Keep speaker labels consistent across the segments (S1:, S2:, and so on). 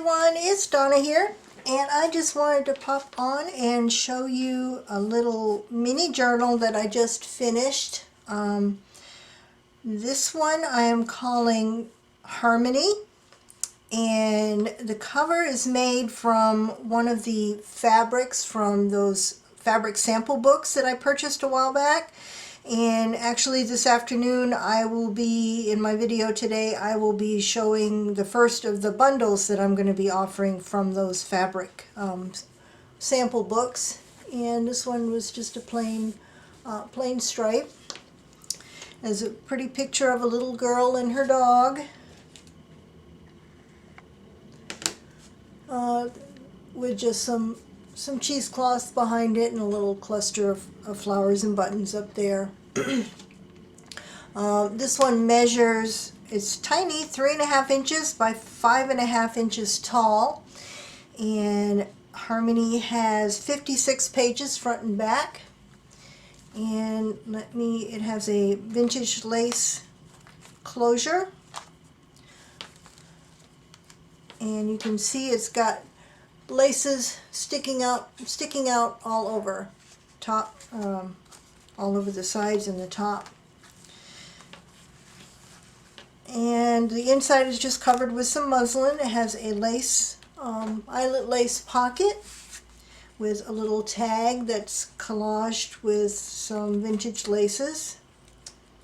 S1: everyone, it's Donna here, and I just wanted to pop on and show you a little mini journal that I just finished. This one I am calling Harmony, and the cover is made from one of the fabrics from those fabric sample books that I purchased a while back. And actually this afternoon I will be, in my video today, I will be showing the first of the bundles that I'm going to be offering from those fabric sample books. And this one was just a plain stripe. There's a pretty picture of a little girl and her dog. With just some cheesecloth behind it and a little cluster of flowers and buttons up there. This one measures, it's tiny, 3.5 inches by 5.5 inches tall, and Harmony has 56 pages front and back. And it has a vintage lace closure, and you can see it's got laces sticking out all over top, all over the sides and the top. And the inside is just covered with some muslin. It has a lace, eyelet lace pocket with a little tag that's collaged with some vintage laces,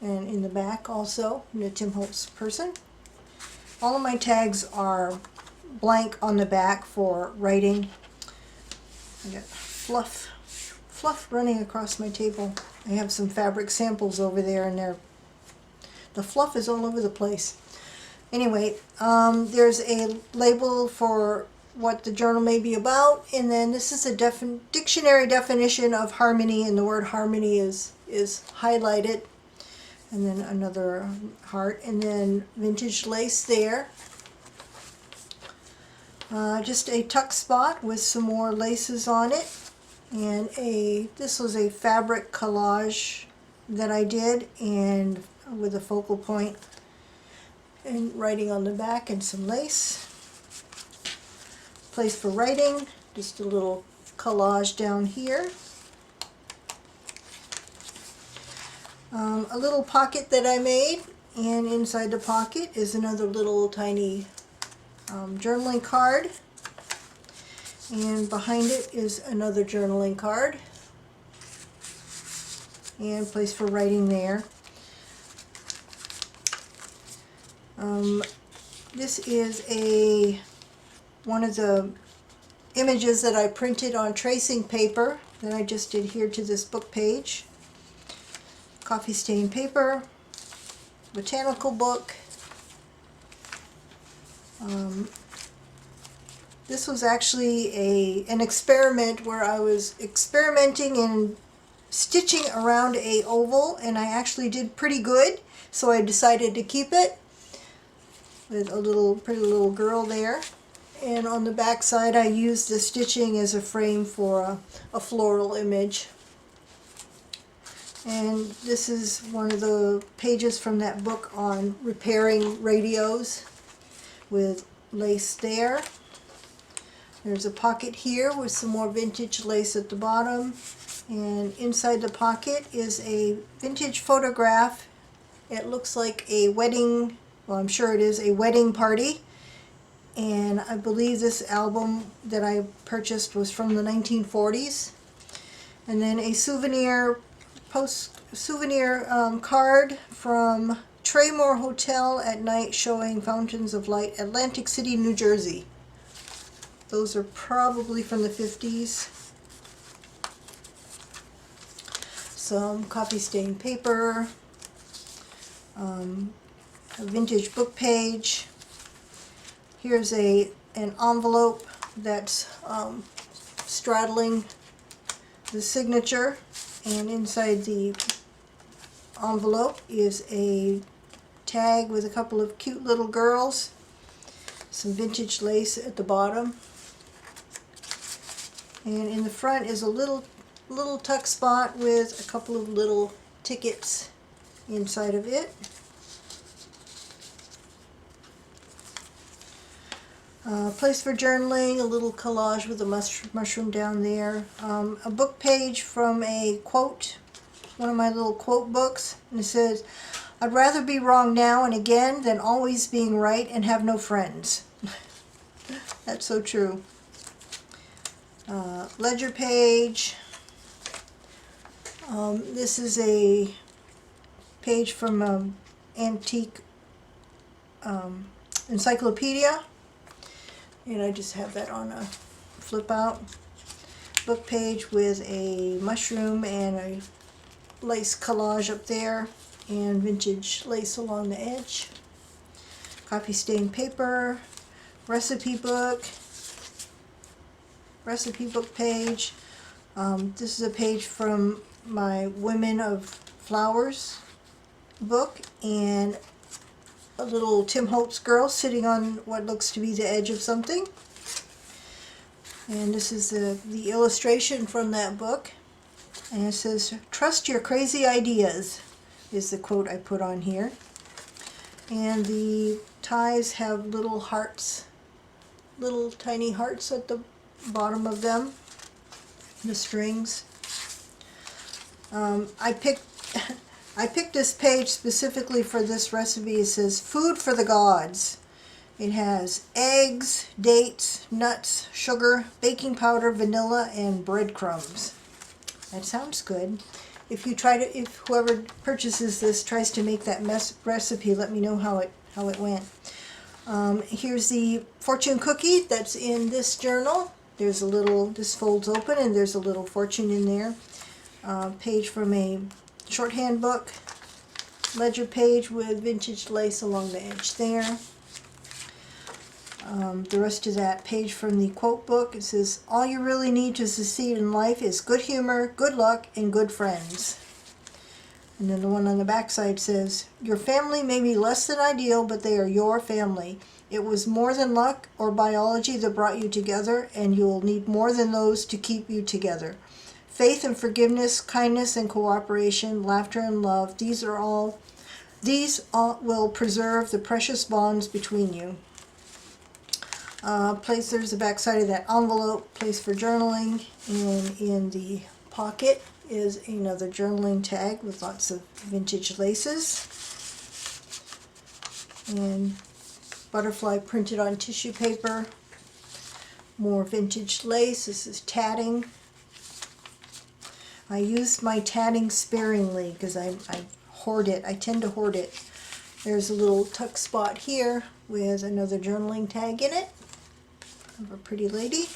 S1: and in the back also in a Tim Holtz person. All of my tags are blank on the back for writing. I got fluff running across my table. I have some fabric samples over there, and the fluff is all over the place. Anyway, there's a label for what the journal may be about, and then this is a dictionary definition of harmony, and the word harmony is highlighted, and then another heart, and then vintage lace there. Just a tuck spot with some more laces on it, and this was a fabric collage that I did, and with a focal point and writing on the back and some lace. Place for writing, just a little collage down here. A little pocket that I made, and inside the pocket is another little tiny journaling card, and behind it is another journaling card, and place for writing there. This is one of the images that I printed on tracing paper that I just adhered to this book page. Coffee stained paper, botanical book. This was actually an experiment where I was experimenting in stitching around a oval, and I actually did pretty good, so I decided to keep it with a pretty little girl there. And on the back side I used the stitching as a frame for a floral image. And this is one of the pages from that book on repairing radios with lace there. There's a pocket here with some more vintage lace at the bottom, and inside the pocket is a vintage photograph. It looks like a wedding, well, I'm sure it is a wedding party, and I believe this album that I purchased was from the 1940s. And then a souvenir card from Traymore Hotel at night showing Fountains of Light, Atlantic City, New Jersey. Those are probably from the 50s. Some coffee stained paper, a vintage book page. Here's an envelope that's straddling the signature, and inside the envelope is a tag with a couple of cute little girls, some vintage lace at the bottom, and in the front is a little tuck spot with a couple of little tickets inside of it. Place for journaling, a little collage with a mushroom down there. A book page from a quote, one of my little quote books, and it says, "I'd rather be wrong now and again than always being right and have no friends." That's so true. Ledger page. This is a page from antique encyclopedia, and I just have that on a flip out book page with a mushroom and a lace collage up there and vintage lace along the edge. Copy stained paper, recipe book page. This is a page from my Women of Flowers book, and a little Tim Holtz girl sitting on what looks to be the edge of something. And this is the illustration from that book. And it says, "Trust your crazy ideas," is the quote I put on here. And the ties have little hearts, little tiny hearts at the bottom of them, the strings. I picked this page specifically for this recipe. It says, "Food for the Gods." It has eggs, dates, nuts, sugar, baking powder, vanilla, and breadcrumbs. That sounds good. If whoever purchases this tries to make that recipe, let me know how it went. Here's the fortune cookie that's in this journal. There's a little, this folds open and there's a little fortune in there. Page from a shorthand book. Ledger page with vintage lace along the edge there. The rest of that page from the quote book, it says, "All you really need to succeed in life is good humor, good luck, and good friends." And then the one on the back side says, "Your family may be less than ideal, but they are your family. It was more than luck or biology that brought you together, and you will need more than those to keep you together. Faith and forgiveness, kindness and cooperation, laughter and love, these all will preserve the precious bonds between you." There's the back side of that envelope, place for journaling, and in the pocket is another journaling tag with lots of vintage laces and butterfly printed on tissue paper. More vintage lace. This is tatting. I use my tatting sparingly because I hoard it. I tend to hoard it. There's a little tuck spot here with another journaling tag in it of a pretty lady.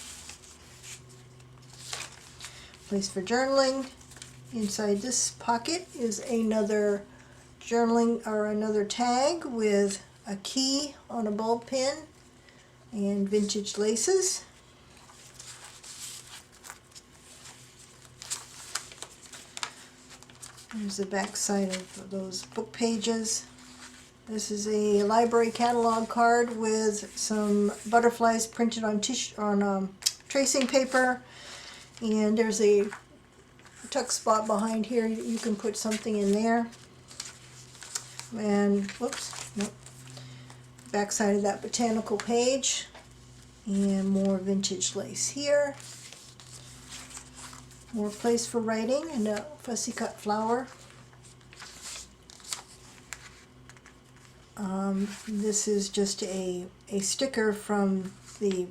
S1: Place for journaling. Inside this pocket is another journaling or another tag with a key on a bulb pin and vintage laces. There's the back side of those book pages. This is a library catalog card with some butterflies printed on tracing paper, and there's a tuck spot behind here. You can put something in there. And whoops, nope. Back side of that botanical page, and more vintage lace here. More place for writing and a fussy cut flower. This is just a sticker from the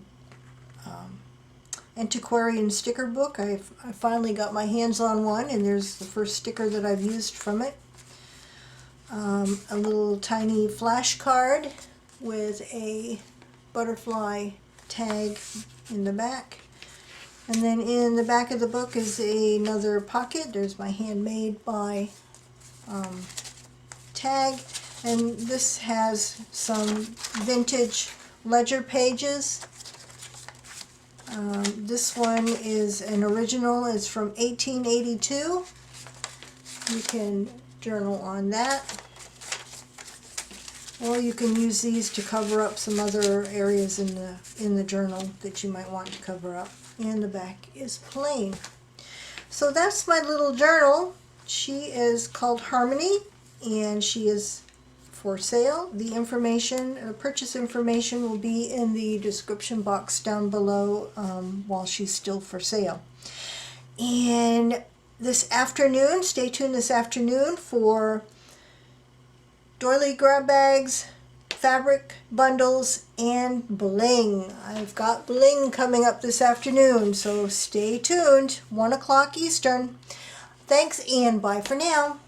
S1: antiquarian sticker book. I finally got my hands on one, and there's the first sticker that I've used from it. A little tiny flash card with a butterfly tag in the back. And then in the back of the book is another pocket. There's my handmade by tag. And this has some vintage ledger pages. This one is an original. It's from 1882. You can journal on that. Or you can use these to cover up some other areas in the journal that you might want to cover up. And the back is plain. So that's my little journal. She is called Harmony, and she is for sale. The information, purchase information will be in the description box down below while she's still for sale. And this afternoon, stay tuned this afternoon for doily grab bags, fabric bundles, and bling. I've got bling coming up this afternoon, so stay tuned. 1 o'clock Eastern. Thanks and bye for now.